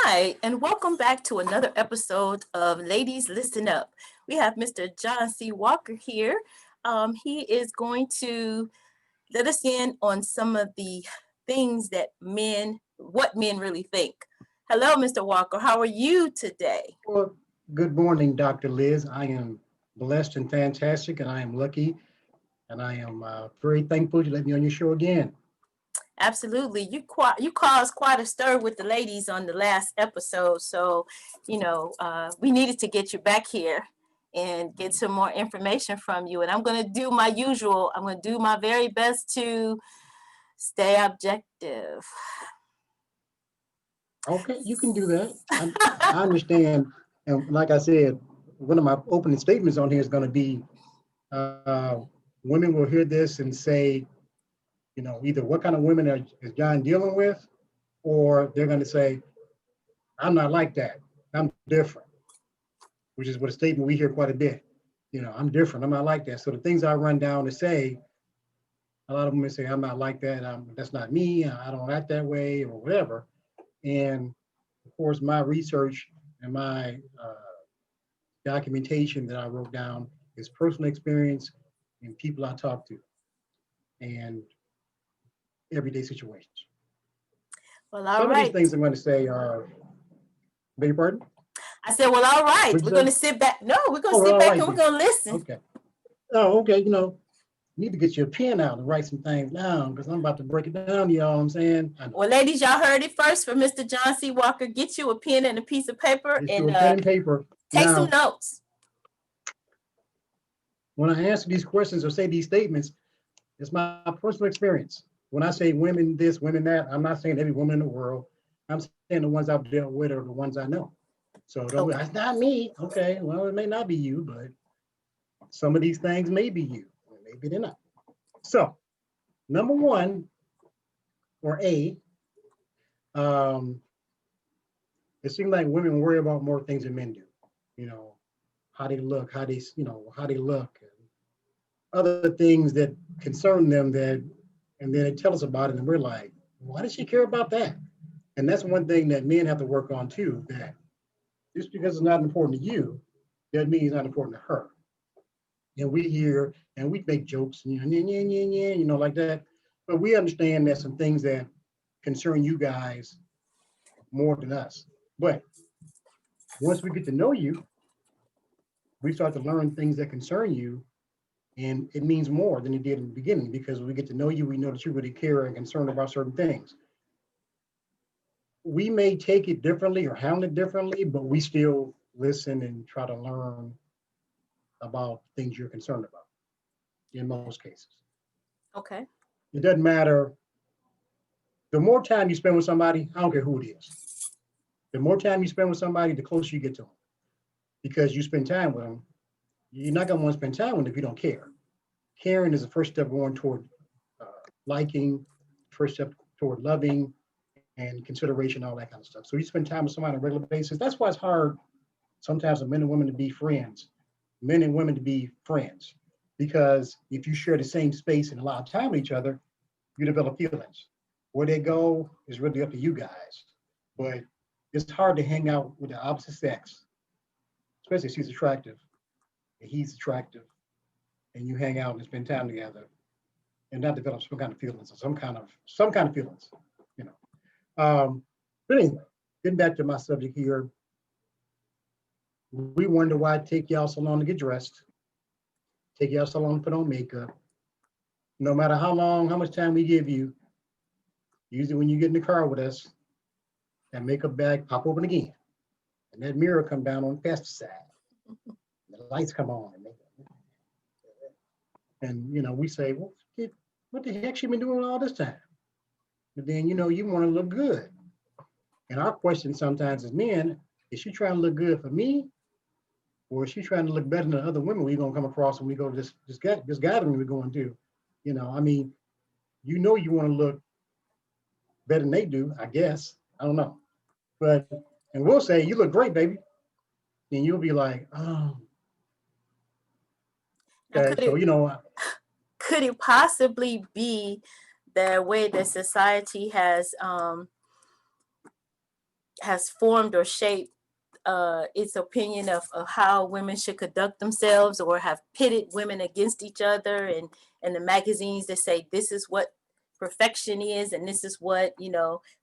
right, and welcome back to another episode of Ladies Listen Up. We have Mr. John C. Walker here. He is going to let us in on some of the things that what men really think. Hello, Mr. Walker. How are you today? Well, good morning, Dr. Liz. I am blessed and fantastic, and I am lucky, and I am very thankful to let me on your show again. Absolutely. You caused quite a stir with the ladies on the last episode, so we needed to get you back here and get some more information from you. And I'm going to do my usual. I'm going to do my very best to stay objective. Okay, you can do that. I understand. And like I said, one of my opening statements on here is going to be uh, women will hear this and say, either what kind of women is John dealing with, or they're going to say, I'm not like that. I'm different, which is what a statement we hear quite a bit. I'm different. I'm not like that. So the things I run down to say, a lot of women say, I'm not like that. That's not me. I don't act that way or whatever. And of course, my research and my documentation that I wrote down is personal experience and people I talk to and everyday situations. Well, all Some of these right. things I'm going to say are, beg your pardon? I said, well, all right. What'd you We're say? going to sit back. No, we're going to Oh, sit all back right and we're then. going to listen. Okay. Oh, okay. You need to get your pen out and write some things down because I'm about to break it down, you know what I'm saying? Well, ladies, y'all heard it first from Mr. John C. Walker. Get you a pen and a piece of paper Get you and a pen and paper. take some Now, notes. when I answer these questions or say these statements, it's my personal experience. When I say women this, women that, I'm not saying every woman in the world. I'm saying the ones I've dealt with are the ones I know. So don't, Okay. that's not me. Okay, well, it may not be you, but some of these things may be you, or maybe they're not. So, number one, or A, um, it seems like women worry about more things than men do. You know, how they look, how they look, and other things that concern them and then they tell us about it, and we're like, why does she care about that? And that's one thing that men have to work on too, that just because it's not important to you, that means it's not important to her. And we hear and we make jokes, like that. But we understand that some things that concern you guys more than us. But once we get to know you, we start to learn things that concern you. And it means more than it did in the beginning because we get to know you, we know that you really care and concerned about certain things. We may take it differently or handle it differently, but we still listen and try to learn about things you're concerned about in most cases. Okay. It doesn't matter. The more time you spend with somebody, I don't care who it is. The more time you spend with somebody, the closer you get to them because you spend time with them. You're not going to want to spend time with them if you don't care. Caring is the first step going toward uh, liking, first step toward loving and consideration, all that kind of stuff. So you spend time with somebody on a regular basis. That's why it's hard sometimes for men and women to be friends, men and women to be friends, because if you share the same space and a lot of time with each other, you develop feelings. Where they go is really up to you guys. But it's hard to hang out with the opposite sex, especially if she's attractive and he's attractive, and you hang out and spend time together and not develop some kind of feelings or some kind of feelings, you know. But anyway, getting back to my subject here, we wonder why it take y'all so long to get dressed, take y'all so long to put on makeup. No matter how much time we give you, usually when you get in the car with us, that makeup bag pop open again, and that mirror come down on the passenger side. The lights come on, and we say, well, what the heck she been doing all this time? But then you want to look good. And our question sometimes as men, is she trying to look good for me? Or is she trying to look better than other women we're gonna come across when we go to this gathering we're going to? I mean, you want to look better than they do, I guess. I don't know. But and we'll say, you look great, baby. And you'll be like, oh. Okay, so could it possibly be the way that society has has formed or shaped its opinion of how women should conduct themselves, or have pitted women against each other, and the magazines that say this is what perfection is, and this is what,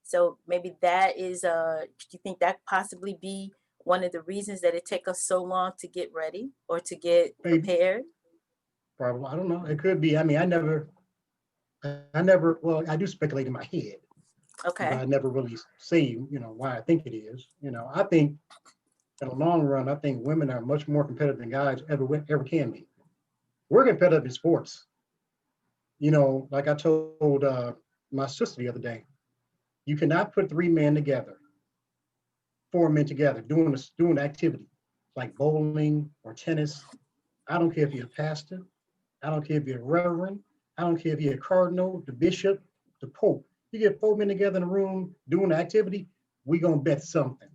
so maybe that is, do you think that possibly be one of the reasons that it take us so long to get ready or to get Maybe, prepared? probably, I don't know. It could be. I mean, I never, well, I do speculate in my head, but Okay. I never really say, why I think it is. I think in the long run, I think women are much more competitive than guys ever can be. We're competitive in sports. Like I told my sister the other day, you cannot put three men together, four men together doing activity like bowling or tennis. I don't care if you're a pastor. I don't care if you're a reverend. I don't care if you're a cardinal, the bishop, the pope. You get four men together in a room doing the activity, we're going to bet something.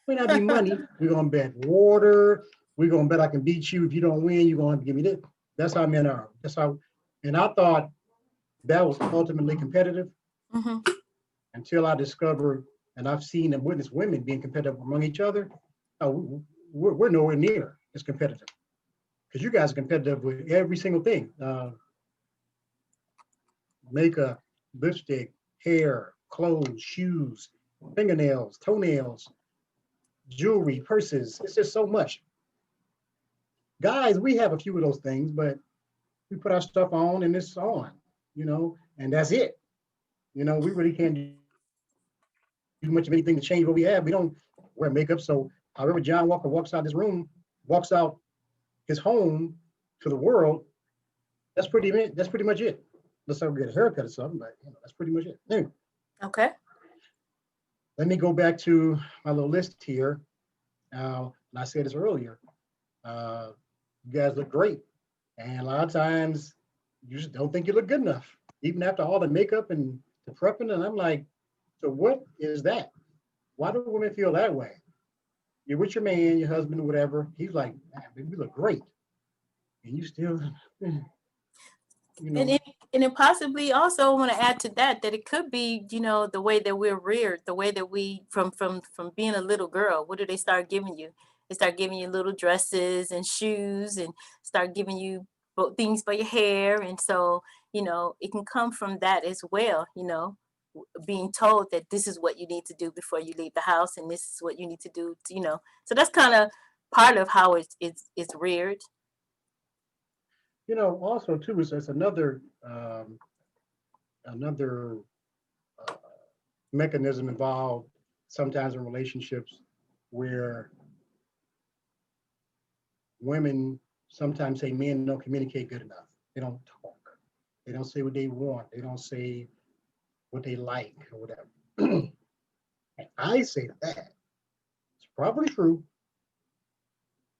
May not be money. We're going to bet water. We're going to bet I can beat you. If you don't win, you're going to have to give me this. That's how men are. That's how. And I thought that was ultimately competitive Hmm. until I discovered, and I've seen and witnessed women being competitive among each other. We're nowhere near as competitive because you guys are competitive with every single thing. Makeup, lipstick, hair, clothes, shoes, fingernails, toenails, jewelry, purses. It's just so much. Guys, we have a few of those things, but we put our stuff on and it's on, and that's it. We really can't do much of anything to change what we have. We don't wear makeup. So however John Walker walks out this room, walks out his home to the world, that's pretty much it. Let's say we get a haircut or something, but that's pretty much it. Anyway, Okay. let me go back to my little list here. And I said this earlier. You guys look great, and a lot of times you just don't think you look good enough, even after all the makeup and the prepping. And I'm like, so what is that? Why do women feel that way? You're with your man, your husband, or whatever. He's like, man, baby, you look great, and you still, you And know, it, and it possibly also want to add to that that it could be, the way that we're reared, the way that we from being a little girl. What do they start giving you? They start giving you little dresses and shoes, and start giving you things for your hair, and so it can come from that as well. Being told that this is what you need to do before you leave the house, and this is what you need to do. So that's kind of part of how it's reared. also too is there's another uh, mechanism involved sometimes in relationships where women sometimes say men don't communicate good enough. They don't talk. They don't say what they want. They don't say what they like or whatever. And I say that it's probably true,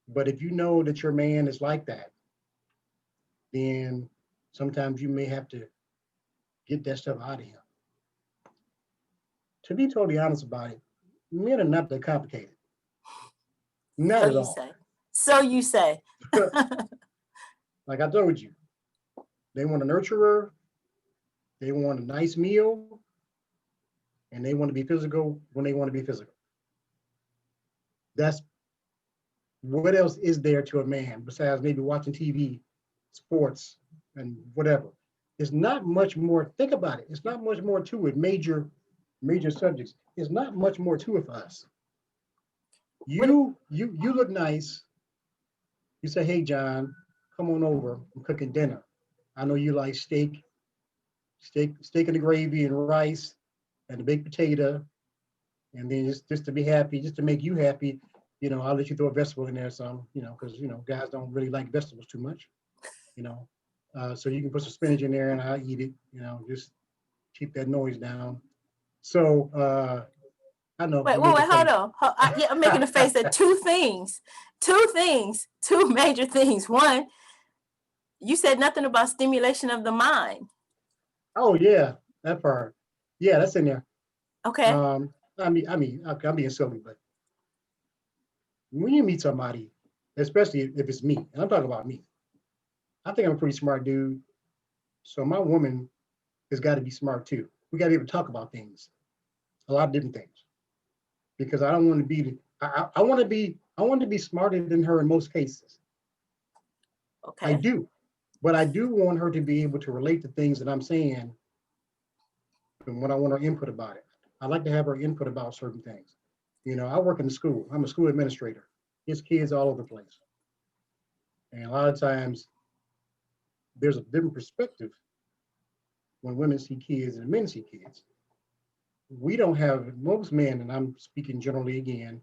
but if you know that your man is like that, then sometimes you may have to get that stuff out of him. To be totally honest about it, men are not that complicated. Not So at you all. say. So you say. Like I told you, they want a nurturer, they want a nice meal, and they want to be physical when they want to be physical. That's what else is there to a man besides maybe watching TV, sports, and whatever. It's not much more. Think about it. It's not much more to it. Major subjects. It's not much more to it for us. What? You look nice. You say, hey John, come on over. I'm cooking dinner. I know you like steak and the gravy and rice and the baked potato, and then just to be happy, just to make you happy, I'll let you throw a vegetable in there, some, because guys don't really like vegetables too much, you know. So you can put some spinach in there, and I'll eat it, just keep that noise down. So I know Wait, you wait, make a wait, hold face. on. Yeah, I'm making a face at two things, two major things. One, you said nothing about stimulation of the mind. Oh yeah, that part. Yeah, that's in there. Okay. Okay, I'm being silly, but when you meet somebody, especially if it's me, and I'm talking about me, I think I'm a pretty smart dude. So my woman has got to be smart too. We got to be able to talk about things, a lot of different things. because I don't want to be, I want to be, I want to be smarter than her in most cases. I Okay. do, but I do want her to be able to relate to things that I'm saying and what I want her input about it. I like to have her input about certain things. You know, I work in the school. I'm a school administrator. There's kids all over the place. And a lot of times there's a different perspective when women see kids and men see kids. We don't have, most men, and I'm speaking generally again,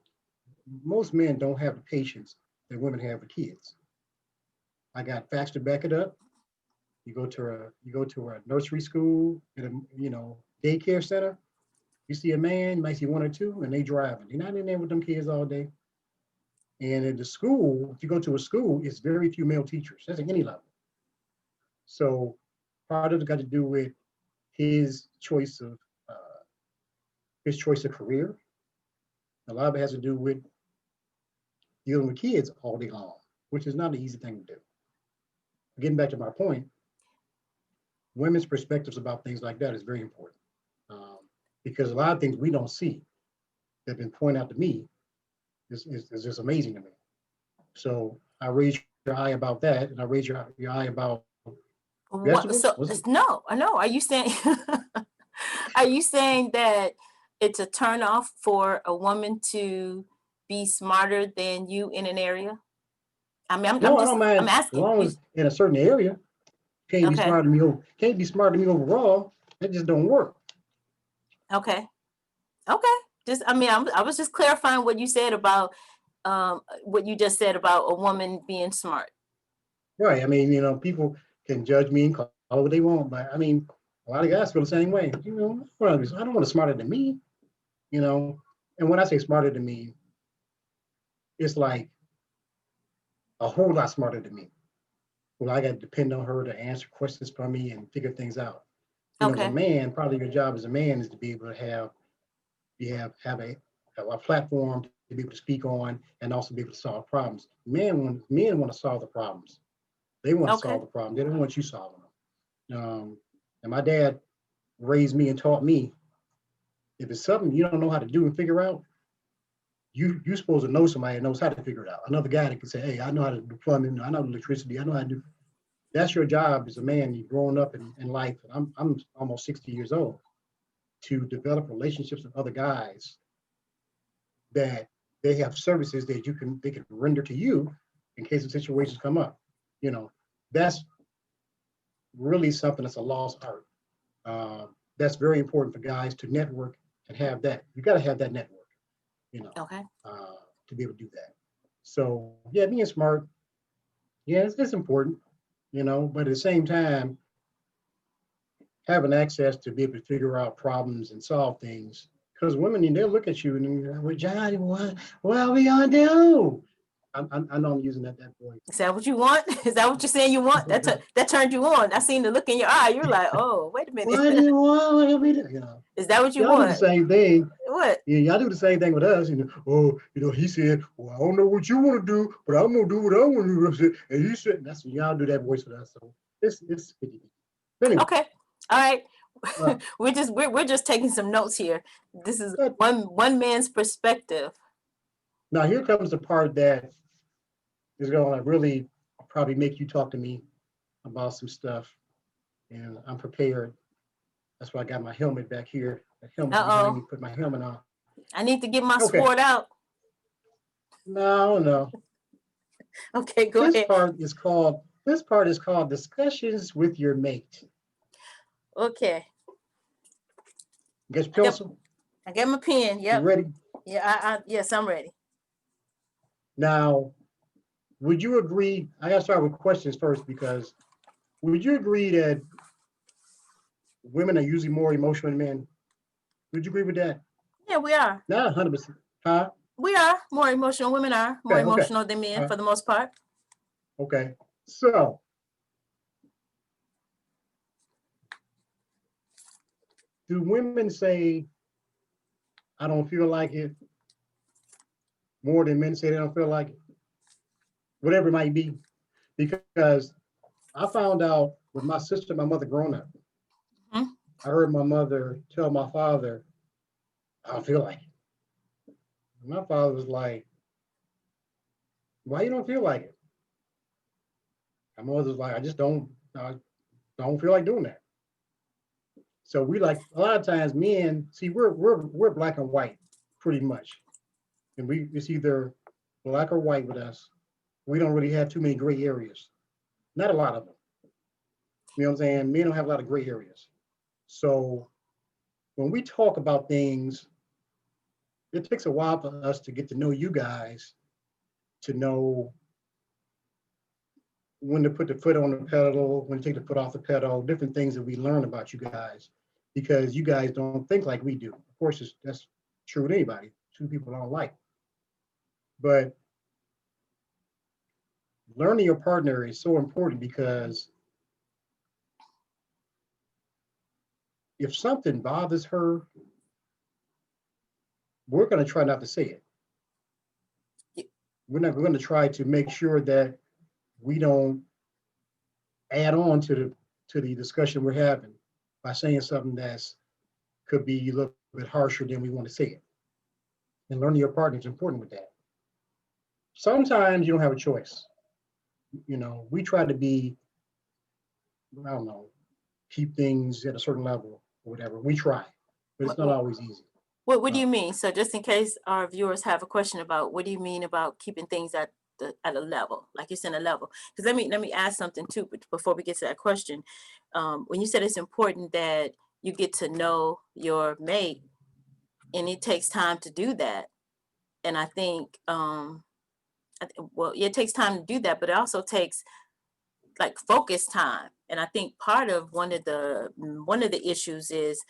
most men don't have the patience that women have with kids. I got facts to back it up. You go to a nursery school and a daycare center. You see a man, you might see one or two, and they driving. They're not in there with them kids all day. And in the school, if you go to a school, it's very few male teachers. That's at any level. So part of it got to do with his choice of career. A lot of it has to do with dealing with kids all day long, which is not an easy thing to do. Getting back to my point, women's perspectives about things like that is very important, because a lot of things we don't see that have been pointed out to me is just amazing to me. So I raise your eye about that, and I raise your eye about What, vegetables. so Was it? no, I know. Are you saying are you saying that it's a turn off for a woman to be smarter than you in an area? I mean, No, I don't I'm mind as asking long you. as in a certain area. Can't be Okay. smarter than me. Can't be smarter than me overall. That just don't work. Okay. Okay. Just, I mean, I was just clarifying what you said about what you just said about a woman being smart. Right. I mean, people can judge me and call it what they want, but I mean, a lot of guys feel the same way. I don't want to smarter than me. You know, and when I say smarter than me, it's like a whole lot smarter than me. Well, I got to depend on her to answer questions for me and figure things out. As a Okay. man, part of your job as a man is to be able to have a platform to be able to speak on and also be able to solve problems. Men want to solve the problems. They want to Okay. solve the problem. They don't want you solving them. And my dad raised me and taught me, if it's something you don't know how to do and figure out, you're supposed to know somebody that knows how to figure it out. Another guy that can say, hey, I know how to do plumbing, I know electricity, I know how to do. That's your job as a man. You've grown up in life. And I'm almost 60 years old, to develop relationships with other guys that they have services that they can render to you in case of situations come up. You know, that's really something that's a lost art. That's very important for guys to network and have that. You got to have that network, you know, Okay. uh, to be able to do that. So yeah, being smart, yeah, it's important, but at the same time, having access to be able to figure out problems and solve things. Because women, they'll look at you and they're like, well, Johnny, what are we gonna do? I know I'm using that voice. Is that what you want? Is that what you're saying you want? That turned you on. I seen the look in your eye. You're like, oh, wait a minute. What do you want? What do we do? Is that what you Y'all do the want? same thing. What? Yeah, y'all do the same thing with us. He said, well, I don't know what you want to do, but I'm gonna do what I want to do. And he said, that's y'all do that voice with us. So it's 50. But anyway, Okay. All right. uh, we're just taking some notes here. This is but one man's perspective. now here comes the part that is gonna really probably make you talk to me about some stuff, and I'm prepared. That's why I got my helmet back here. The helmet's behind me. Uh-oh. Put my helmet on. I need to get my Okay. sword out. No, no. Okay, go This ahead. part is called. This part is called discussions with your mate. Okay. Get your I got pencil. I got my pen. You Yep. ready? Yeah, yes, I'm ready. Now, would you agree? I gotta start with questions first because would you agree that women are usually more emotional than men? Would you agree with that? Yeah, we are. Not 100%. Huh? We are more emotional. Women are more Okay, okay. emotional than men Uh, for the most part. okay. So, do women say, I don't feel like it more than men say they don't feel like it? Whatever it might be. Because I found out with my sister and my mother growing up, Mhm. I heard my mother tell my father, I don't feel like it. My father was like, why you don't feel like it? My mother was like, I don't feel like doing that. So we like a lot of times men, see, we're black and white pretty much. And it's either black or white with us. We don't really have too many gray areas. Not a lot of them. You know what I'm saying? Men don't have a lot of gray areas. So when we talk about things, it takes a while for us to get to know you guys, to know when to put the foot on the pedal, when to take the foot off the pedal, different things that we learn about you guys, because you guys don't think like we do. Of course, that's true with anybody. Two people don't like. But learning your partner is so important because if something bothers her, we're going to try not to say it. We're going to try to make sure that we don't add on to the discussion we're having by saying something that's could be a little bit harsher than we want to say it. And learning your partner is important with that. Sometimes you don't have a choice. You know, we try to be, I don't know, keep things at a certain level or whatever. We try, but it's What, not always easy. what do Uh, you mean? So just in case our viewers have a question about what do you mean about keeping things at a level, like you said, a level? Because let me ask something too, but before we get to that question, when you said it's important that you get to know your mate, and it takes time to do that, and I think well, yeah, it takes time to do that, but it also takes like focus time, and I think part of one of the issues is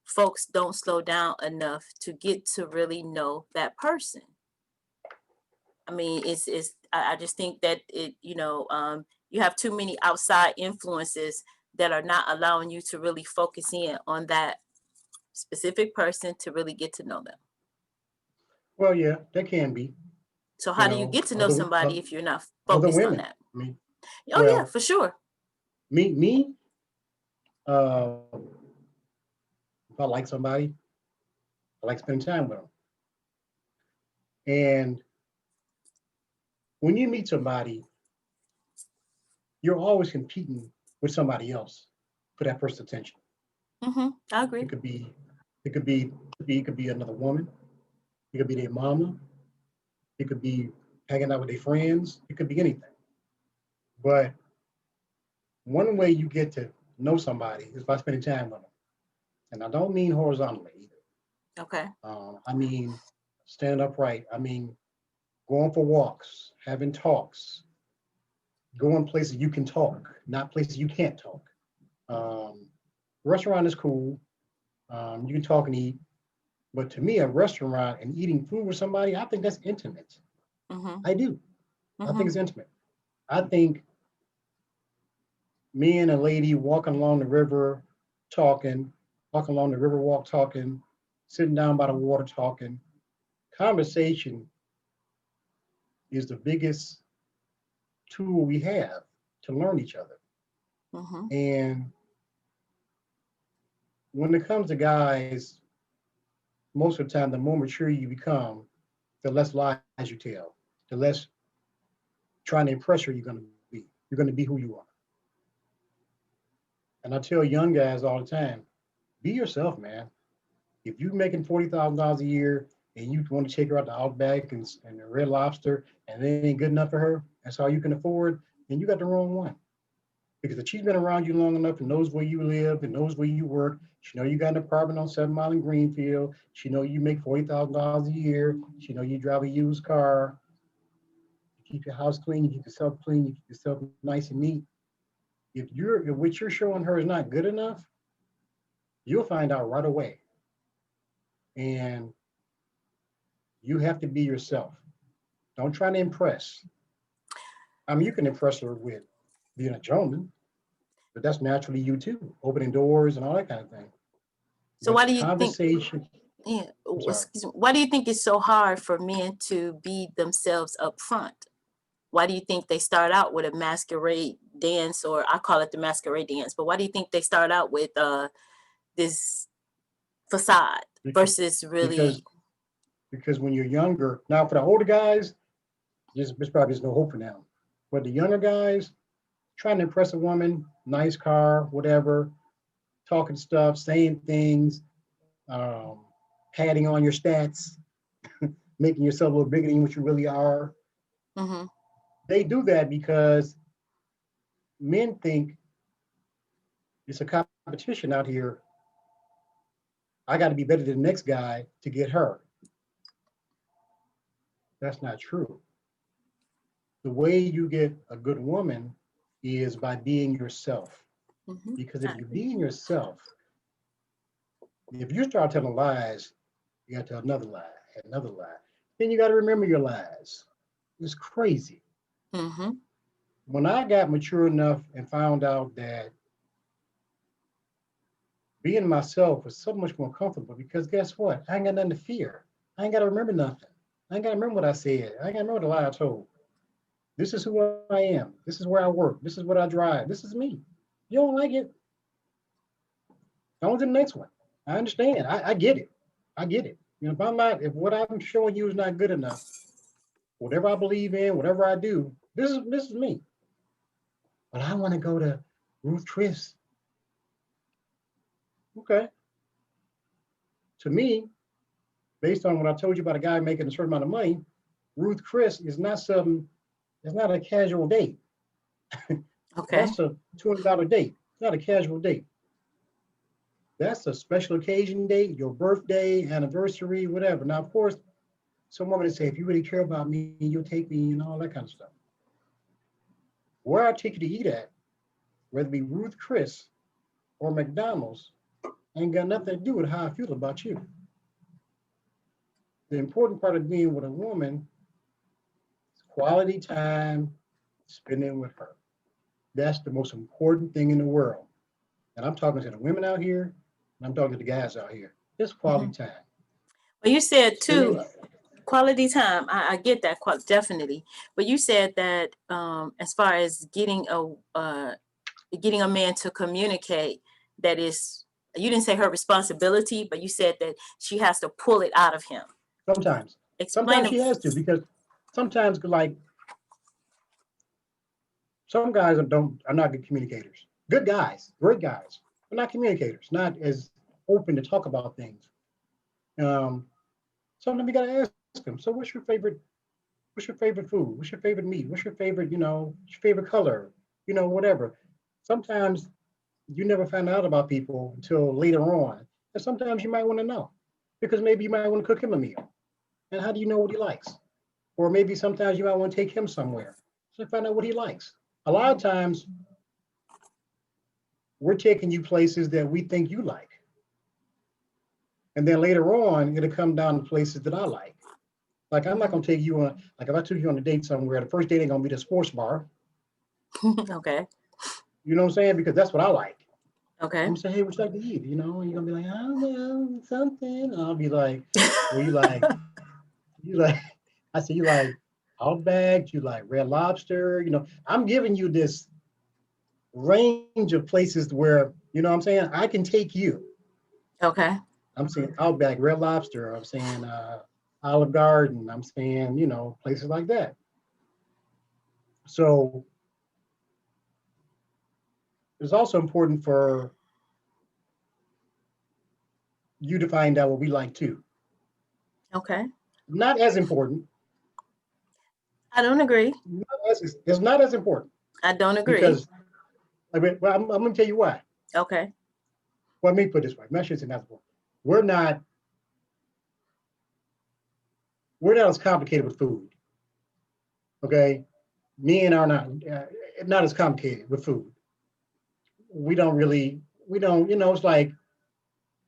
folks don't slow down enough to get to really know that person. I mean, I just think that you have too many outside influences that are not allowing you to really focus in on that specific person to really get to know them. well, yeah, that can be, So you how do you know, get to know somebody if you're not other focused on women. that? I mean, Oh yeah, well, for sure. me, if I like somebody, I like spending time with them. And when you meet somebody, you're always competing with somebody else for that person's attention. I It agree. could be, it could be another woman. It could be their mama. It could be hanging out with their friends. It could be anything. But one way you get to know somebody is by spending time with them. And I don't mean horizontally either. Okay. I mean standing upright. I mean going for walks, having talks, going places you can talk, not places you can't talk. Um, Restaurant is cool. You can talk and eat. But to me, a restaurant and eating food with somebody, I think that's intimate. Mhm. I do. I think Mhm. it's intimate. I think me and a lady walking along the river talking, walking along the river walk talking, sitting down by the water talking. Conversation is the biggest tool we have to learn each other. Mhm. And when it comes to guys, most of the time, the more mature you become, the less lies you tell, the less trying to impress her you're going to be. You're going to be who you are. And I tell young guys all the time, be yourself, man. If you're making $40,000 a year and you want to take her out to Outback and the Red Lobster and it ain't good enough for her, that's all you can afford, then you got the wrong one. Because if she's been around you long enough and knows where you live and knows where you work, she know you got an apartment on 7 Mile in Greenfield. She know you make $40,000 a year. She know you drive a used car. You keep your house clean. You keep yourself clean. You keep yourself nice and neat. If what you're showing her is not good enough, you'll find out right away. And you have to be yourself. Don't try to impress. I mean, you can impress her with being a gentleman, but that's naturally you too, opening doors and all that kind of thing. So But why do you think conversation, yeah, I'm sorry. excuse me, why do you think it's so hard for men to be themselves up front? Why do you think they start out with a masquerade dance, or I call it the masquerade dance, but why do you think they start out with this facade Because versus because really? Because when you're younger, now for the older guys, there's probably no hope for them. But the younger guys, trying to impress a woman, nice car, whatever, talking stuff, saying things, um, padding on your stats, making yourself a little bigger than what you really are. Mm-hmm. They do that because men think it's a competition out here. I got to be better than the next guy to get her. That's not true. The way you get a good woman is by being yourself. Mm-hmm. Because if you're being yourself, if you start telling lies, you got to tell another lie. Then you got to remember your lies. It's crazy. Mm-hmm. When I got mature enough and found out that being myself was so much more comfortable, because guess what? I ain't got nothing to fear. I ain't got to remember nothing. I ain't got to remember what I said. I ain't got to remember the lie I told. This is who I am. This is where I work. This is what I drive. This is me. You don't like it? Go on to the next one. I understand. I get it. I get it. You know, if what I'm showing you is not good enough, whatever I believe in, whatever I do, this is me. But I want to go to Ruth Chris. Okay. To me, based on what I told you about a guy making a certain amount of money, Ruth Chris is not something, it's not a casual date. Okay. That's a $200 date. It's not a casual date. That's a special occasion date, your birthday, anniversary, whatever. Now, of course, some women say, if you really care about me, you'll take me and all that kind of stuff. Where I take you to eat at, whether it be Ruth Chris or McDonald's, ain't got nothing to do with how I feel about you. The important part of being with a woman is quality time spending with her. That's the most important thing in the world. And I'm talking to the women out here, and I'm talking to the guys out here. It's Mm-hmm. quality time. Well, you said Spending, too, quality time. I get that definitely. But you said that as far as getting a man to communicate, that is, you didn't say her responsibility, but you said that she has to pull it out of him. sometimes. Explain Sometimes them. she has to, because sometimes, like, some guys are not good communicators. Good guys, great guys, but not communicators, not as open to talk about things. Um, Sometimes you gotta ask them, so what's your favorite food? What's your favorite meat? What's your favorite, what's your favorite color? Whatever. Sometimes you never find out about people until later on. And sometimes you might want to know, because maybe you might want to cook him a meal. And how do you know what he likes? Or maybe sometimes you might want to take him somewhere. So find out what he likes. A lot of times we're taking you places that we think you like. And then later on, it'll come down to places that I like. Like, I'm not going to take you on, like, if I took you on a date somewhere, the first date ain't going to be the sports bar. Okay. You know what I'm saying? Because that's what I like. Okay. I'm going to say, hey, what you like to eat? And you're going to be like, I don't know, something. And I'll be like, well, you like, I say, you like Outback, you like Red Lobster. I'm giving you this range of places where, what I'm saying, I can take you. Okay. I'm saying Outback, Red Lobster. I'm saying Olive Garden. I'm saying, places like that. So it's also important for you to find out what we like too. Okay. Not as important. I don't agree. It's not as important, I don't agree. because, well, I'm going to tell you why. Okay. Well, let me put it this way. I'm not sure it's not important. We're not as complicated with food. Okay, men are not as complicated with food. We don't. It's like,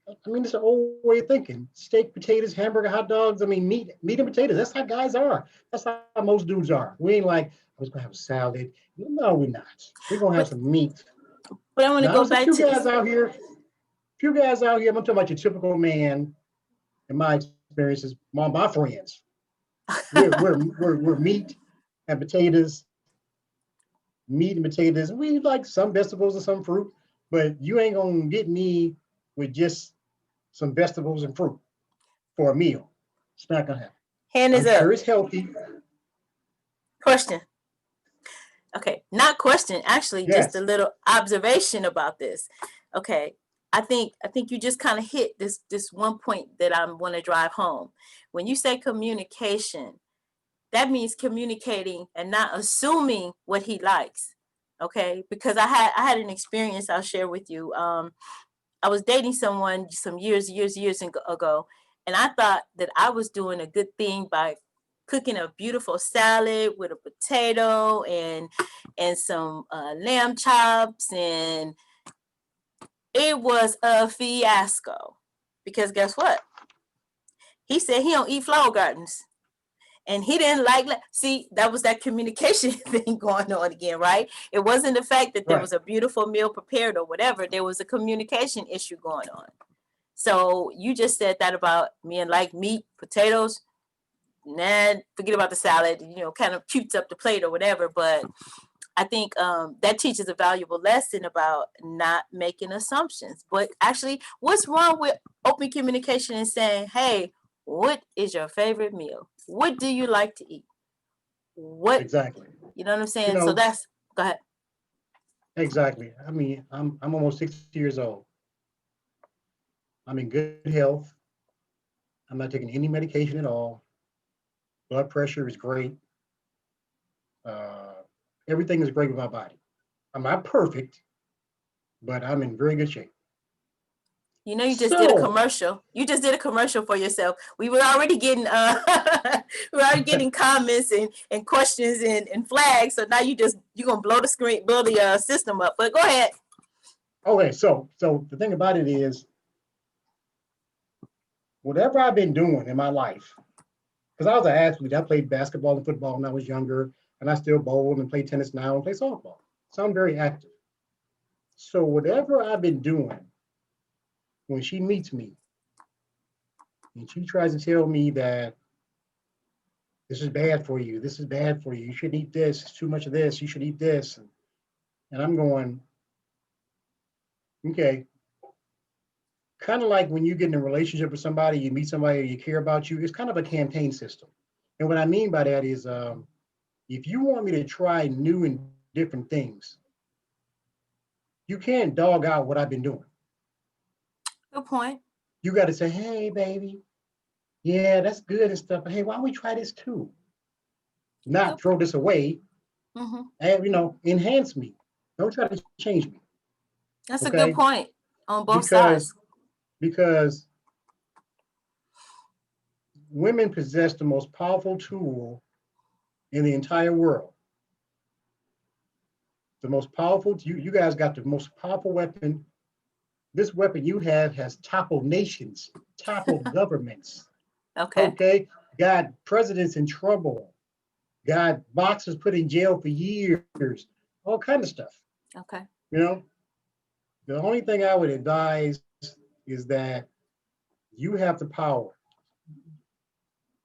it's an old way of thinking. Steak, potatoes, hamburger, hot dogs. Meat and potatoes. That's how guys are. That's how most dudes are. We ain't like, I was gonna have a salad. No, we're not. We're gonna have some meat. But I want to Now, go there's a back few to. guys out here. I'm talking about your typical man. In my experiences, my friends, we're meat and potatoes. Meat and potatoes. We like some vegetables and some fruit, but you ain't gonna get me with just some vegetables and fruit for a meal. It's not gonna happen. Hand I'm is up. sure it's healthy. Question. Okay, not question, actually just a Yes. little observation about this. Okay. I think you just kind of hit this one point that I want to drive home. When you say communication, that means communicating and not assuming what he likes. Okay? Because I had an experience I'll share with you. I was dating someone some years ago, and I thought that I was doing a good thing by cooking a beautiful salad with a potato and some lamb chops, and it was a fiasco. Because guess what? He said he don't eat flower gardens. And he didn't see, that was that communication thing going on again, right? It wasn't the fact that there Right. was a beautiful meal prepared or whatever. There was a communication issue going on. So you just said that about me and like meat, potatoes. Nah, forget about the salad. Kind of cutes up the plate or whatever. But I think that teaches a valuable lesson about not making assumptions. But actually, what's wrong with open communication and saying, "Hey, what is your favorite meal? What do you like to eat? What?" Exactly. You know what I'm You saying? So know, that's go ahead. exactly. I mean, I'm almost 60 years old. I'm in good health. I'm not taking any medication at all. Blood pressure is great. Uh, Everything is great with my body. I'm not perfect, but I'm in very good shape. You just did a So, commercial. You just did a commercial for yourself. We were already getting we were already getting comments and questions and flags. So now you're gonna blow the screen, blow the system up. But go ahead. okay, so the thing about it is, whatever I've been doing in my life, because I was an athlete, I played basketball and football when I was younger, and I still bowl and play tennis now and play softball. So I'm very active. So whatever I've been doing, when she meets me and she tries to tell me that this is bad for you, this is bad for you, you shouldn't eat this, it's too much of this, you should eat this. And I'm going, okay, kind of like when you get in a relationship with somebody, you meet somebody, you care about you, it's kind of a campaign system. And what I mean by that is, if you want me to try new and different things, you can't dog out what I've been doing. Good point. You got to say, hey, baby, yeah, that's good and stuff. But hey, why don't we try this too? Not Good. throw this away Mm-hmm. and, enhance me. Don't try to change me. That's a Okay. good point on both Because, sides. because women possess the most powerful tool in the entire world. The most powerful, you guys got the most powerful weapon. This weapon you have has toppled nations, toppled governments. Okay. Okay. Got presidents in trouble, got boxers put in jail for years, all kind of stuff. Okay. You know, the only thing I would advise is that you have the power.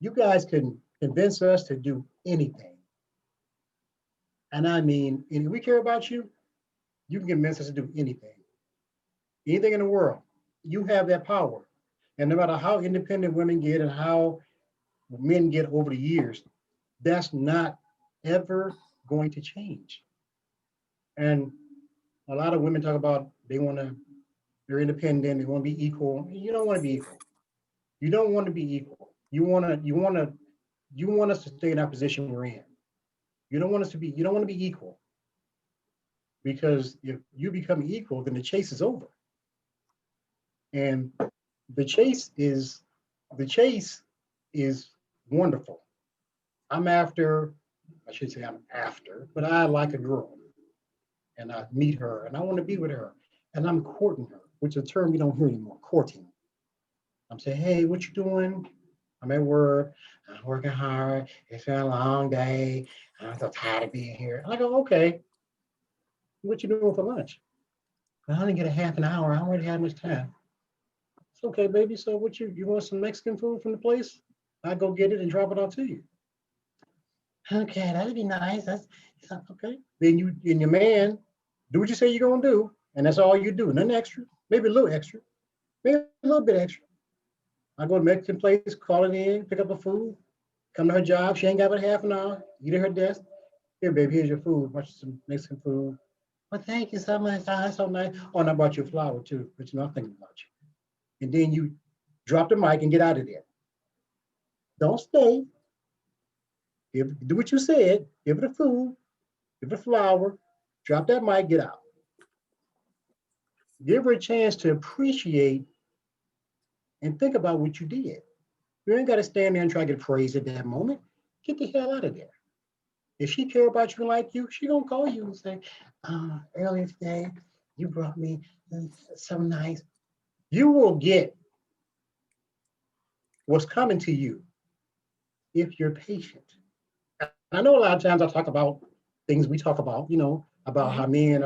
You guys can convince us to do anything. And I mean, if we care about you, you can convince us to do anything in the world. You have that power. And no matter how independent women get and how men get over the years, that's not ever going to change. And a lot of women talk about they're independent, they want to be equal. You don't want to be equal. You don't want to be equal. You want us to stay in our position we're in. You don't want to be equal, because if you become equal, then the chase is over. And the chase is the chase is wonderful. I'm after, I should say I'm after, but I like a girl and I meet her and I want to be with her and I'm courting her, which is a term you don't hear anymore, courting. I'm saying, hey, what you doing? I'm at work. I'm working hard. It's been a long day. I'm so tired of being here. And I go, okay, what you doing for lunch? Well, I only get a half an hour. I don't really have much time. It's okay, baby. So what you want some Mexican food from the place? I go get it and drop it off to you. Okay, that'd be nice. That's okay. Then you and your man do what you say you're gonna do, and that's all you do. Nothing extra. Maybe a little extra. Maybe a little bit extra. I go to Mexican place, call it in, pick up her food, come to her job. She ain't got but half an hour. Eat at her desk. Here, baby, here's your food. Watch some Mexican food. Well, thank you so much. Oh, that's so nice. Oh, and I brought you a flower too, but you're not thinking about you. And then you drop the mic and get out of there. Don't stay. Do what you said. Give her the food. Give her the flower. Drop that mic. Get out. Give her a chance to appreciate and think about what you did. You ain't got to stand there and try to get praise at that moment. Get the hell out of there. If she care about you and like you, she gonna call you and say, earlier today, you brought me something nice. You will get what's coming to you if you're patient. I know a lot of times I talk about things we talk about, about how men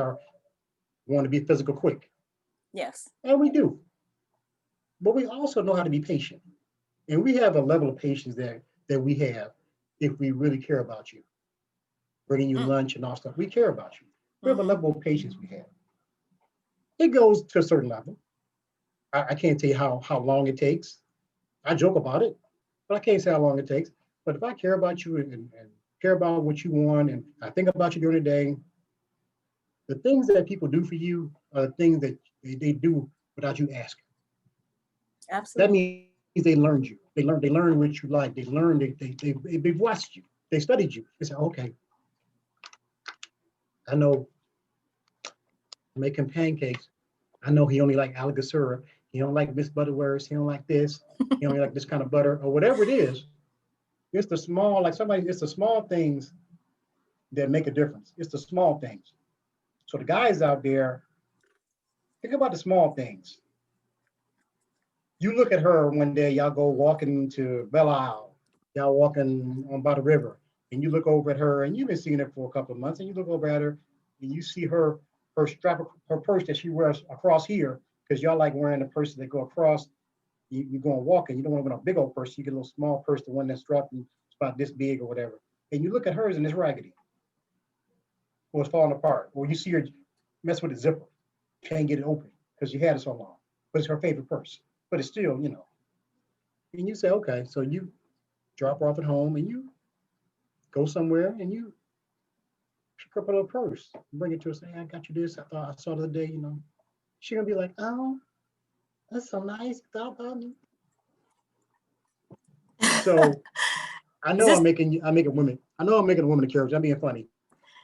want to be physical quick. Yes. And we do. But we also know how to be patient. And we have a level of patience that we have if we really care about you. Bringing you lunch and all stuff. We care about you. We have a level of patience we have. It goes to a certain level. I can't tell you how long it takes. I joke about it, but I can't say how long it takes. But if I care about you and care about what you want, and I think about you during the day, the things that people do for you are the things that they do without you asking. Absolutely. That means they learned you. They learn what you like. They learned, they've watched you. They studied you. They said, okay, I know making pancakes. I know he only like Alaga syrup. He don't like Miss Butterworth. He don't like this. He only like this kind of butter or whatever it is. It's the small, it's the small things that make a difference. It's the small things. So the guys out there, think about the small things. You look at her one day, y'all go walking to Belle Isle, y'all walking on by the river, and you look over at her, and you've been seeing her for a couple of months, and you look over at her, and you see her strap, her purse that she wears across here, because y'all like wearing the purses that go across. You're going walking, you don't want to wear a big old purse, you get a little small purse, the one that's strapped and it's about this big or whatever. And you look at hers and it's raggedy, or it's falling apart, or you see her mess with the zipper, can't get it open because you had it so long, but it's her favorite purse. But it's still, and you say, okay, so you drop her off at home and you go somewhere and you pick up a little purse, bring it to her, say, hey, I got you this, I thought I saw the other day, She's gonna be like, oh, that's so nice, you thought about me. So I know I'm making women, I know I'm making a woman a character, I'm being funny.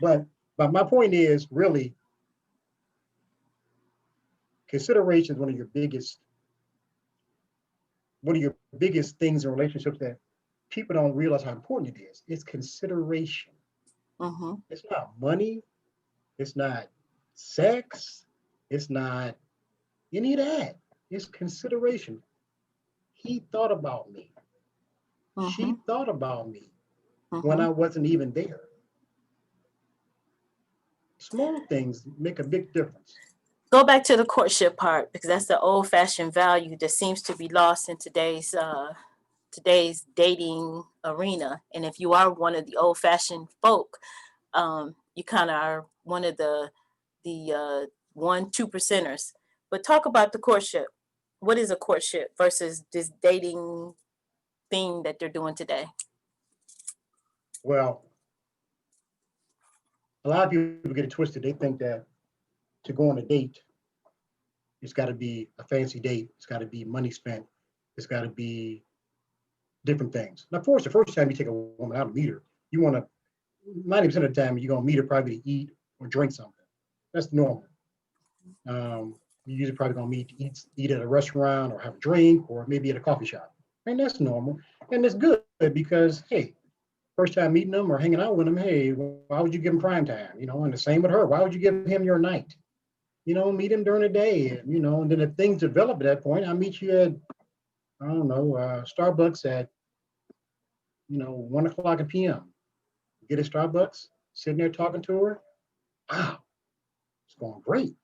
But my point is really consideration is one of your biggest things in relationships that people don't realize how important it is. It's consideration. It's not money. It's not sex. It's not any of that. It's consideration. He thought about me. She thought about me when I wasn't even there. Small things make a big difference. Go back to the courtship part, because that's the old-fashioned value that seems to be lost in today's dating arena. And if you are one of the old-fashioned folk, you kind of are one of the 1-2%ers. But talk about the courtship. What is a courtship versus this dating thing that they're doing today? Well, a lot of people get it twisted. They think that to go on a date, it's got to be a fancy date. It's got to be money spent. It's got to be different things. Now, of course, the first time you take a woman out to meet her, you want to, 90% of the time, you're going to meet her probably to eat or drink something. That's normal. You usually probably going to eat at a restaurant or have a drink or maybe at a coffee shop. And that's normal. And it's good because, hey, first time meeting them or hanging out with them, hey, why would you give him prime time? And the same with her. Why would you give him your night? Meet him during the day, and then if things develop at that point, I'll meet you at, I don't know, Starbucks at, 1:00 p.m. Get a Starbucks, sitting there talking to her. Wow, it's going great.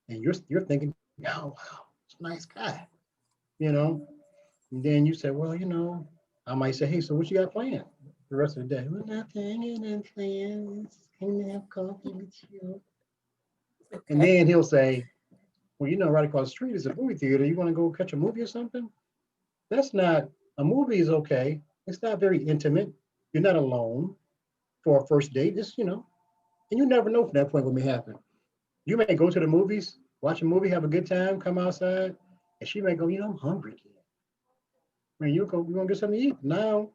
And you're thinking, oh, wow, it's a nice guy, And then you say, well, I might say, hey, so what you got planned the rest of the day? Well, nothing, and plans. Can I have coffee with you? Okay. And then he'll say, well, right across the street is a movie theater. You want to go catch a movie or something? That's not, a movie is okay. It's not very intimate. You're not alone for a first date. It's, and you never know from that point what may happen. You may go to the movies, watch a movie, have a good time, come outside, and she may go, I'm hungry again. I mean, you're gonna get something to eat. Now,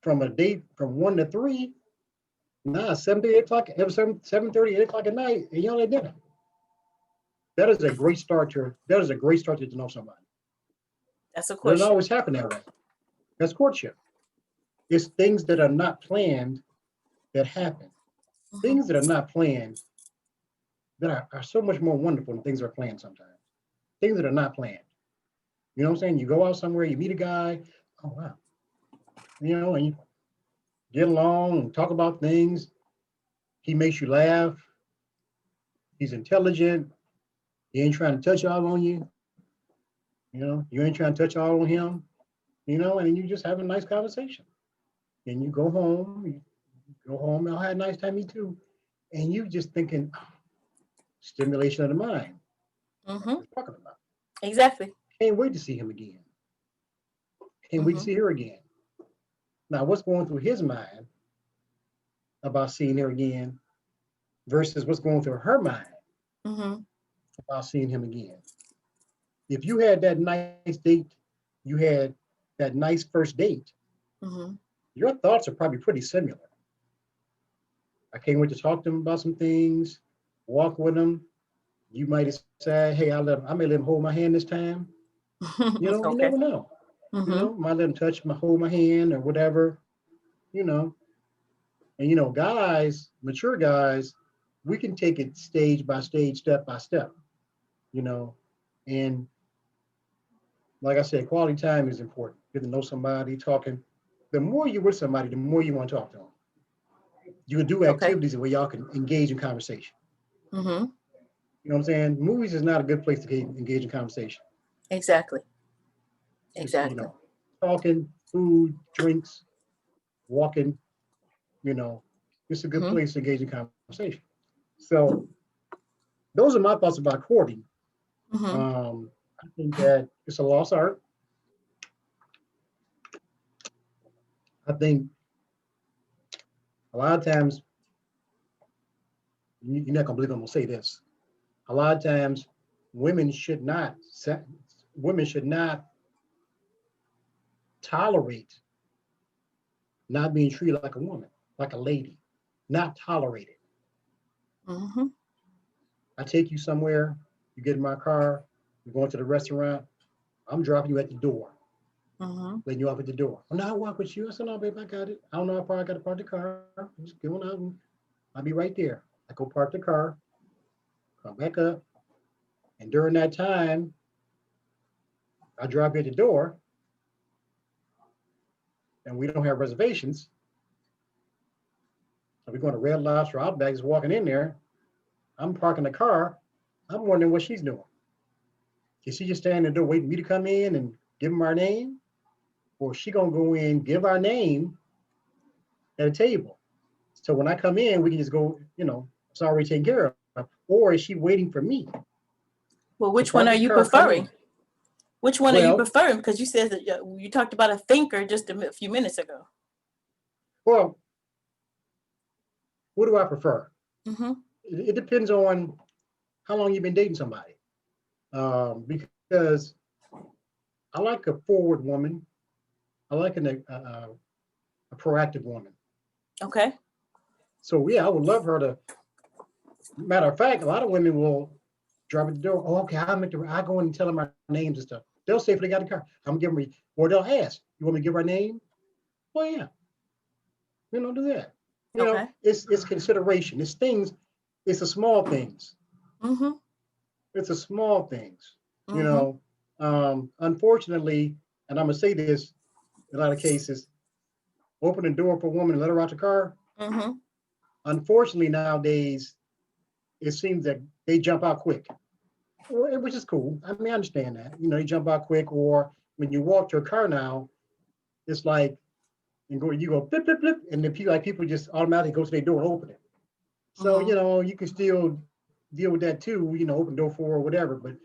from a date from 1 to 3, now 7 to 8 o'clock, every 7:30, 8 o'clock at night, and y'all at dinner. That is a great start to know somebody. That's a It doesn't question. always happen that way. That's courtship. It's things that are not planned that happen. Mhm. Things that are not planned that are so much more wonderful than things that are planned sometimes. Things that are not planned. You know what I'm saying? You go out somewhere, you meet a guy, oh wow. And you get along and talk about things. He makes you laugh. He's intelligent. He ain't trying to touch all on you. You ain't trying to touch all on him. And you just have a nice conversation. And you go home, I'll have a nice time, me too. And you just thinking, stimulation of the mind. Mhm. We're talking about. Exactly. Can't wait to see him again. Can't wait to Mhm. see her again. Now, what's going through his mind about seeing her again versus what's going through her mind Mhm. about seeing him again? If you had that nice date, you had that nice first date, Mhm. your thoughts are probably pretty similar. I can't wait to talk to him about some things, walk with him. You might decide, hey, I may let him hold my hand this time. You Okay. never know. Mhm. Might let him hold my hand or whatever, you know. And guys, mature guys, we can take it stage by stage, step by step, you know. And like I said, quality time is important. Get to know somebody, talking. The more you're with somebody, the more you want to talk to them. You can do Okay. activities where y'all can engage in conversation. Mhm. You know what I'm saying? Movies is not a good place to engage in conversation. Exactly. Just, Exactly. talking, food, drinks, walking, you know, it's a good Mhm. place to engage in conversation. So those are my thoughts about courting. Mhm. I think that it's a lost art. I think a lot of times, you're not gonna believe I'm gonna say this. A lot of times, women should not women should not tolerate not being treated like a woman, like a lady, not tolerate it. Mhm. I take you somewhere, you get in my car, you're going to the restaurant, I'm dropping you at the door, Mhm. letting you off at the door. Oh, no, I walk with you. I said, no, babe, I got it. I don't know, I probably got to park the car. I'm just going out and I'll be right there. I go park the car, come back up, and during that time, I drop you at the door, and we don't have reservations. So we're going to Red Lobster Outback, just walking in there. I'm parking the car. I'm wondering what she's doing. Is she just standing at the door waiting for me to come in and give him our name? Or is she going to go in, give our name at a table? So when I come in, we can just go, it's already taken care of. Or is she waiting for me Well, to which one park are the you car, come in? preferring? Which one are you Well, preferring? Because you said that you talked about a thinker just a few minutes ago. well, what do I prefer? Mhm. It depends on how long you've been dating somebody. Because I like a forward woman. I like a proactive woman. Okay. So yeah, I would love her to. Matter of fact, a lot of women will drive at the door. Oh, okay, I go in and tell them our names and stuff. They'll say if they got the car, I'm gonna give them, or they'll ask, you want me to give our name? Oh yeah, do that. Okay. It's consideration. It's things. It's the small things. Mhm. It's the small things. You Mhm. know, unfortunately, and I'm gonna say this in a lot of cases, open the door for a woman and let her out the car. Mhm. Unfortunately, nowadays it seems that they jump out quick, which is cool. I mean, I understand that. They jump out quick, or when you walk to a car now, it's like you go blip blip blip, and then people just automatically go to their door and open it. So Mhm. you can still deal with that too. Open door for or whatever. But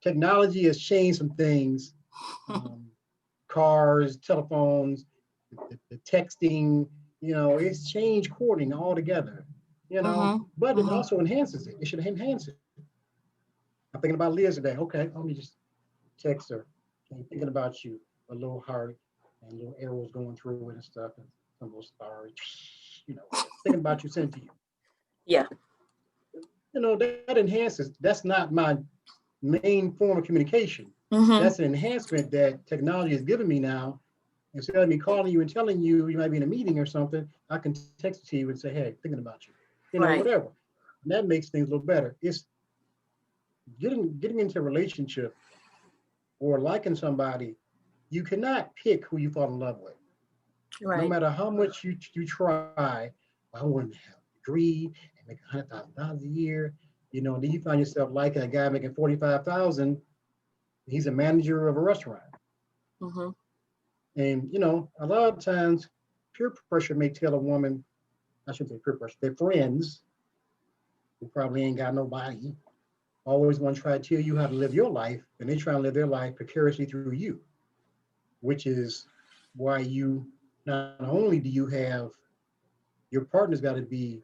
technology has changed some things um, cars, telephones, the texting, it's changed courting altogether, Mm-hmm. but it Mm-hmm. also enhances it. It should enhance it. I'm thinking about Liz today. Okay, let me just text her. I'm thinking about you, a little heart and little arrows going through it and stuff, and some little stars, thinking about you, sent to you. Yeah. That enhances. That's not my main form of communication. Mm-hmm. That's an enhancement that technology has given me now. Instead of me calling you and telling you might be in a meeting or something, I can text it to you and say, hey, thinking about you, Right. whatever. And that makes things a little better. It's getting into a relationship or liking somebody. You cannot pick who you fall in love with. No Right. matter how much you try, I want to have a degree and make $100,000 a year, and then you find yourself liking a guy making 45,000. He's a manager of a restaurant. Mm-hmm. And a lot of times peer pressure may tell a woman, I shouldn't say peer pressure, their friends who probably ain't got nobody, always want to try to tell you how to live your life, and they try to live their life precariously through you, which is why not only do you have your partner's got to be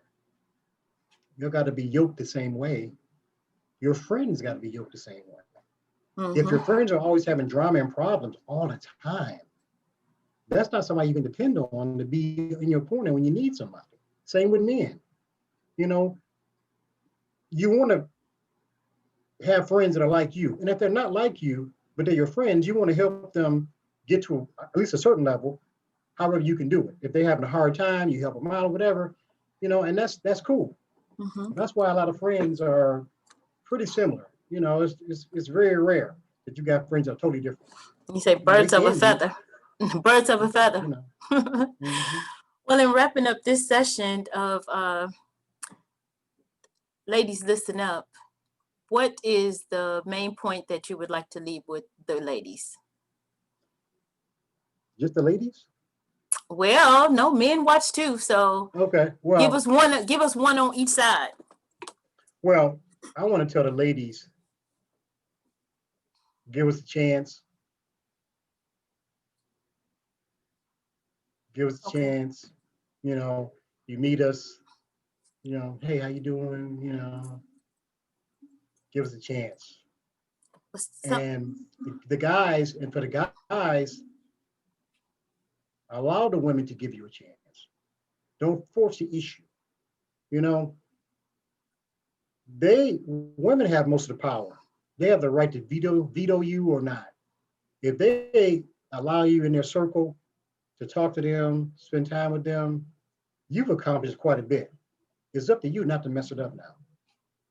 yoked the same way, your friends got to be yoked the same way. If your Mm-hmm. friends are always having drama and problems all the time, that's not somebody you can depend on to be in your corner when you need somebody. Same with men. You know, you want to have friends that are like you. And if they're not like you, but they're your friends, you want to help them get to at least a certain level, however you can do it. If they're having a hard time, you help them out or whatever, and that's cool. Mm-hmm. That's why a lot of friends are pretty similar. It's very rare that you got friends that are totally different. You say They birds of a can be, feather. Birds of a yeah, feather. mm-hmm. Well, in wrapping up this session of Ladies Listen Up, what is the main point that you would like to leave with the ladies? Just the ladies. Well, no, men watch too, so Okay. give us one. Give us one on each side. Well, I want to tell the ladies, give us a chance. Give us a Okay. chance. You know, you meet us. Hey, how you doing? Give us a chance. So, And the guys, and for the guys, allow the women to give you a chance. Don't force the issue. You know, women have most of the power. They have the right to veto you or not. If they allow you in their circle to talk to them, spend time with them, you've accomplished quite a bit. It's up to you not to mess it up now.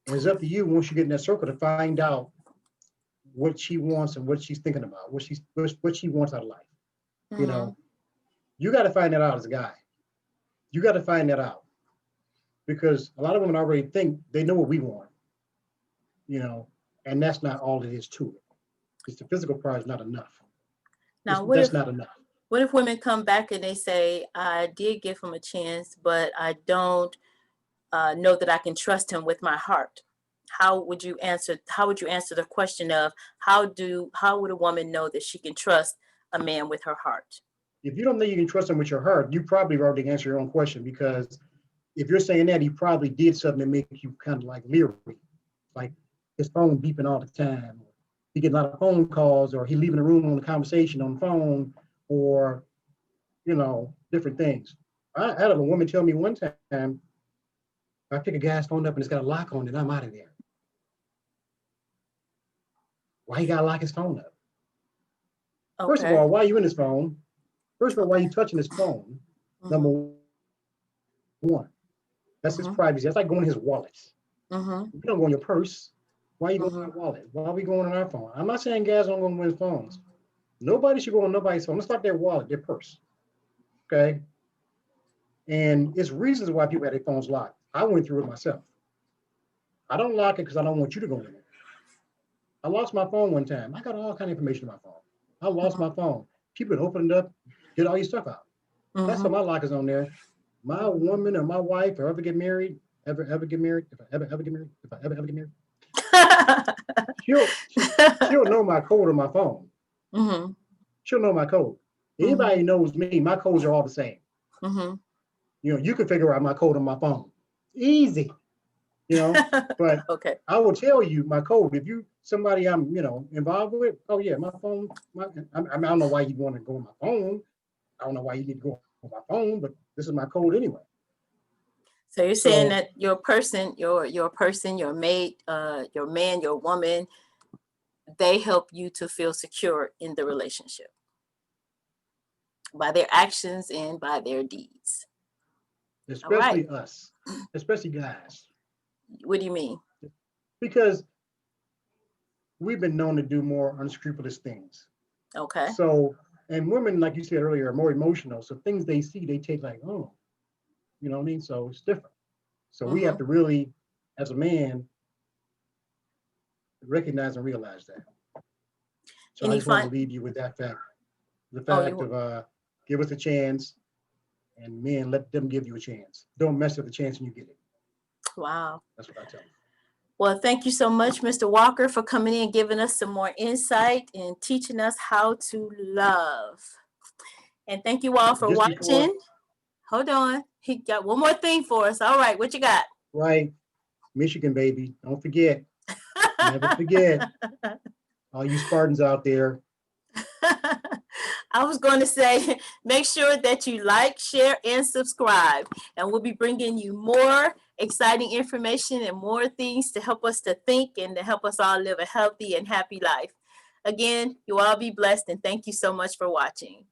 And it's up to you once you get in that circle to find out what she wants and what she's thinking about, what she wants out of life. You mm-hmm. know, you got to find that out as a guy. You got to find that out because a lot of women already think they know what we want, you know, and that's not all it is to it. Because the physical part is not enough. Now, That's not enough. what if women come back and they say, I did give him a chance, but I don't know that I can trust him with my heart? How would you answer? How would you answer the question of how would a woman know that she can trust a man with her heart? If you don't think you can trust him with your heart, you probably already answered your own question because if you're saying that, he probably did something to make you kind of like leery, like his phone beeping all the time. He getting a lot of phone calls, or he leaving the room on the conversation on the phone, or different things. I had a woman tell me one time, if I pick a guy's phone up and it's got a lock on it, I'm out of there. Why he got to lock his phone up? First of Okay. all, why are you in his phone? First of all, why are you touching his phone? Mm-hmm. Number one, that's his Mm-hmm. privacy. That's like going in his wallet. Mm-hmm. You don't go in your purse. Why are you going in Mm-hmm. our wallet? Why are we going on our phone? I'm not saying guys don't go on his phones. Nobody should go on nobody's phone. Let's start their wallet, their purse. Okay. And it's reasons why people have their phones locked. I went through it myself. I don't lock it because I don't want you to go in it. I lost my phone one time. I got all kind of information on my phone. I lost my phone. People opened it up, get all your stuff out. That's Mm-hmm. why my lock is on there. My woman or my wife, if I ever get married, if I ever get married, she'll know my code on my phone. Mm-hmm. She'll know my code. Anybody knows me, my codes are all the same. Mm-hmm. You know, you can figure out my code on my phone. Easy, you know, but Okay. I will tell you my code. If you somebody I'm, you know, involved with, oh yeah, my phone, I don't know why you want to go on my phone. I don't know why you need to go on my phone, but this is my code anyway. So you're saying So that your person, your mate, your man, your woman, they help you to feel secure in the relationship by their actions and by their deeds. All right. especially us, especially guys, What do you mean? because we've been known to do more unscrupulous things. Okay. So, and women, like you said earlier, are more emotional. So things they see, they take like, oh, you know what I mean? So it's different. So we have Mm-hmm. to really, as a man, recognize and realize that. So And I you just wanted find, to leave you with that fact. The oh, fact of give us a chance, and men, let them give you a chance. Don't mess up the chance when you get it. wow. That's what I tell them. Well, thank you so much, Mr. Walker, for coming in and giving us some more insight and teaching us how to love. And thank you all And for just before, watching. Hold on. He got one more thing for us. All right, what you got? right, Michigan, baby, don't forget, never forget, all you Spartans out there. I was going to say, make sure that you like, share, and subscribe. And we'll be bringing you more exciting information and more things to help us to think and to help us all live a healthy and happy life. Again, you all be blessed and thank you so much for watching.